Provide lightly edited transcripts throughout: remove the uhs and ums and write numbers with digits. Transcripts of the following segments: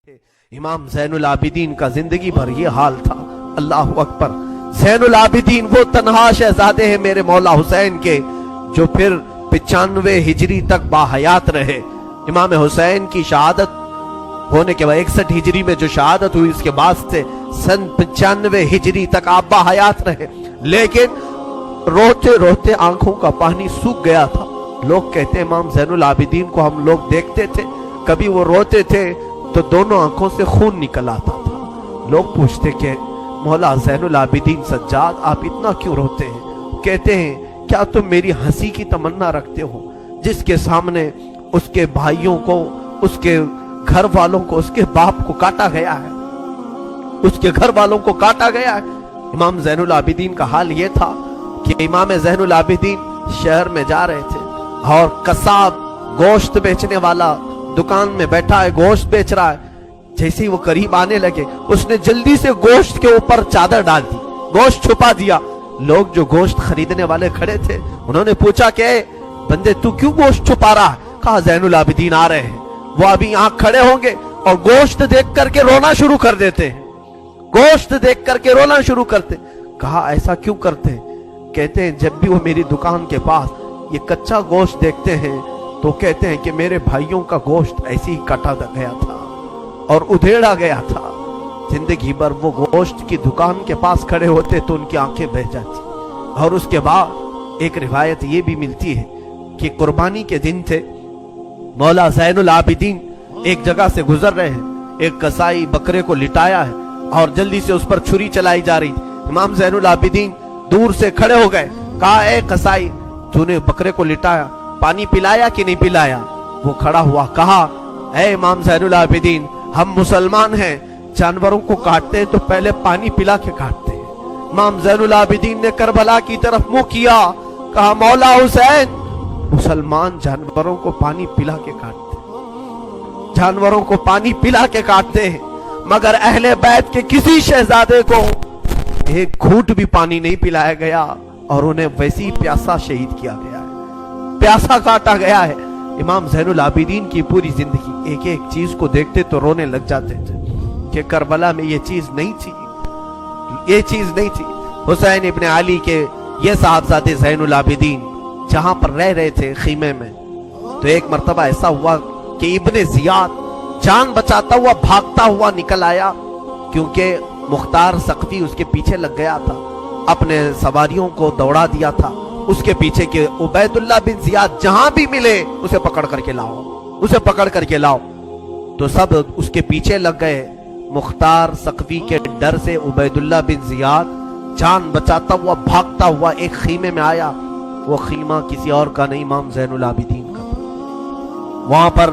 इमाम ज़ैनुल आबिदीन का जिंदगी भर ये हाल था। अल्लाह अकबर। ज़ैनुल आबिदीन वो तन्हा शहजादे हैं मेरे मौला हुसैन के, जो फिर 95 हिजरी तक बाहयात रहे। इमाम हुसैन की शहादत होने के बाद 61 हिजरी में जो शहादत हुई, इसके बाद से सन 95 हिजरी तक आप बाहयात रहे, लेकिन रोते रोते आंखों का पानी सूख गया था। लोग कहते हैं इमाम ज़ैनुल आबिदीन को हम लोग देखते थे, कभी वो रोते थे तो दोनों आंखों से खून निकल आता था। लोग पूछते कि मौला ज़ैनुल आबिदीन सज्जाद, आप इतना क्यों रोते हैं? कहते हैं क्या तुम मेरी हंसी की तमन्ना रखते हो, जिसके सामने उसके भाइयों को, उसके घर वालों को, उसके बाप को काटा गया है, उसके घर वालों को काटा गया है। इमाम ज़ैनुल आबिदीन का हाल यह था कि इमाम ज़ैनुल आबिदीन शहर में जा रहे थे और कसाब, गोश्त बेचने वाला दुकान में बैठा है, गोश्त बेच रहा है। जैसे ही वो करीब आने लगे, उसने जल्दी से गोश्त के ऊपर चादर डाल दी, गोश्त छुपा दिया। लोग जो गोश्त खरीदने वाले खड़े थे, उन्होंने पूछा कि बंदे तू क्यों गोश्त छुपा रहा है? कहा ज़ैनुल आबिदीन आ रहे हैं, वो अभी यहाँ खड़े होंगे और गोश्त देख करके रोना शुरू कर देते हैं, गोश्त देख करके रोना शुरू करते। कहा ऐसा क्यों करते हैं? कहते हैं जब भी वो मेरी दुकान के पास ये कच्चा गोश्त देखते हैं तो कहते हैं कि मेरे भाइयों का गोश्त ऐसे ही काटा गया था और उधेड़ा गया था। जिंदगी भर वो गोश्त की दुकान के पास खड़े होते तो उनकी आंखें बह जाती। और उसके बाद एक रिवायत ये भी मिलती है कि कुर्बानी के दिन थे, मौला ज़ैनुल आबिदीन एक जगह से गुजर रहे हैं, एक कसाई बकरे को लिटाया है और जल्दी से उस पर छुरी चलाई जा रही थी। इमाम ज़ैनुल आबिदीन दूर से खड़े हो गए, कहा ए कसाई, तूने बकरे को लिटाया, पानी पिलाया कि नहीं पिलाया? वो खड़ा हुआ, कहा ऐ इमाम ज़ैनुल आबिदीन, हम मुसलमान हैं, जानवरों को काटते हैं तो पहले पानी पिला के काटते हैं। इमाम ज़ैनुल आबिदीन ने करबला की तरफ मुंह किया, कहा मौला हुसैन, मुसलमान जानवरों को पानी पिला के काटते हैं, जानवरों को पानी पिला के काटते हैं, मगर अहले बैत के किसी शहजादे को एक घूंट भी पानी नहीं पिलाया गया और उन्हें वैसी प्यासा शहीद किया गया है, प्यासा काटा गया है। इमाम ज़ैनुल आबिदीन की पूरी जिंदगी एक एक चीज को देखते तो रोने लग जाते थे कि करबला में ये चीज नहीं थी, ये चीज नहीं थी। हुसैन इब्ने अली के ये साहबजादे ज़ैनुल आबिदीन जहां पर रह रहे थे खीमे में, तो एक मर्तबा ऐसा हुआ कि इब्ने ज़ियाद जान बचाता हुआ भागता हुआ निकल आया, क्योंकि मुख्तार सख्ती उसके पीछे लग गया था, अपने सवारियों को दौड़ा दिया था उसके पीछे के उबैदुल्लाह बिन ज़ियाद जहां भी मिले उसे पकड़ करके लाओ, उसे पकड़ करके लाओ। तो सब उसके पीछे लग गए। मुख्तार सख्वी के डर से उबैदुल्लाह बिन ज़ियाद जान बचाता हुआ भागता हुआ एक खीमे में आया। वो खीमा किसी और का नहीं, इमाम ज़ैनुल आबिदीन का। वहां पर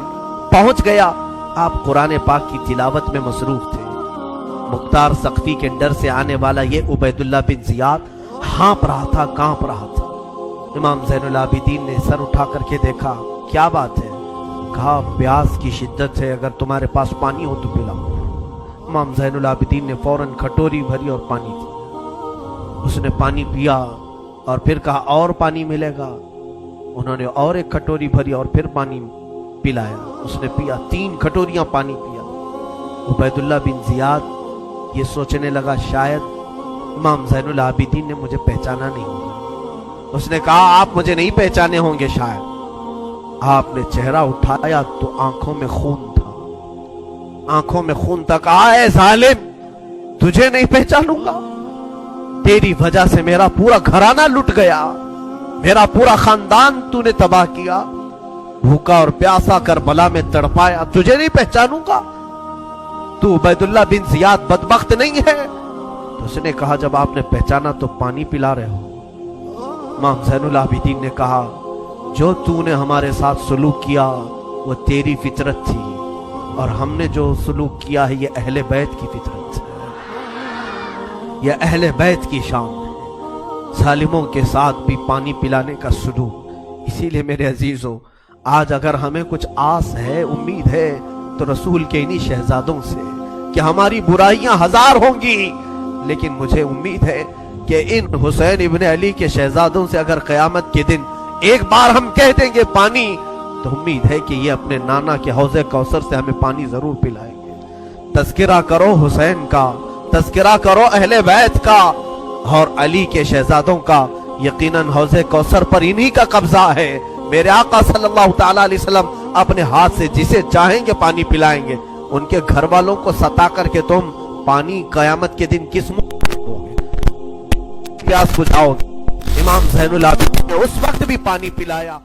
पहुंच गया, आप कुरान पाक की तिलावत में मसरूफ थे। मुख्तार सख्ती के डर से आने वाला ये उबैदुल्लाह बिन ज़ियाद हाँप रहा था, कांप रहा था। इमाम ज़ैनुल आबिदीन ने सर उठा करके देखा, क्या बात है? कहा प्यास की शिद्दत है, अगर तुम्हारे पास पानी हो तो पिलाओ। इमाम ज़ैनुल आबिदीन ने फौरन कटोरी भरी और पानी दी। उसने पानी पिया और फिर कहा और पानी मिलेगा। उन्होंने और एक कटोरी भरी और फिर पानी पिलाया, उसने पिया, 3 कटोरियां पानी पिया। उबैदुल्लाह बिन ज़ियाद ये सोचने लगा शायद इमाम ज़ैनुल आबिदीन ने मुझे पहचाना नहीं होगा। उसने कहा आप मुझे नहीं पहचाने होंगे शायद। आपने चेहरा उठाया तो आंखों में खून था, आंखों में खून था। कहा है जालिम, तुझे नहीं पहचानूंगा? तेरी वजह से मेरा पूरा घराना लुट गया, मेरा पूरा खानदान तूने तबाह किया, भूखा और प्यासा करबला में तड़पाया, तुझे नहीं पहचानूंगा? तू उबैदुल्लाह बिन ज़ियाद बदबख्त नहीं है? तो उसने कहा जब आपने पहचाना तो पानी पिला रहे हो। इमाम ज़ैनुल आबिदीन ने कहा जो तूने हमारे साथ सलूक किया वो तेरी फितरत थी, और हमने जो सलूक किया है ये अहले बैत की फितरत है, ये अहले बैत की शान है, जालिमों के साथ भी पानी पिलाने का सलूक। इसीलिए मेरे अजीजों, आज अगर हमें कुछ आस है, उम्मीद है, तो रसूल के इन्हीं शहजादों से कि हमारी बुराइयां 1000 होंगी, लेकिन मुझे उम्मीद है कि इन हुसैन इब्ने अली के शहजादों से अगर क़यामत के दिन एक बार हम कह देंगे पानी, तो उम्मीद है कि ये अपने नाना के हौज़े कौसर से हमें पानी जरूर पिलाएंगे। तज़किरा करो हुसैन का, तज़किरा करो अहले बैत का और अली के शहजादों का। यकीनन हौज़े कौसर पर इन्हीं का कब्जा है। मेरे आका सल्लल्लाहु ताला अलैहि वसल्लम अपने हाथ से जिसे चाहेंगे पानी पिलाएंगे। उनके घर वालों को सता करके तुम पानी कयामत के दिन किस मुंह प्यास बुझाओगे? इमाम ज़ैनुल आबिदीन ने उस वक्त भी पानी पिलाया।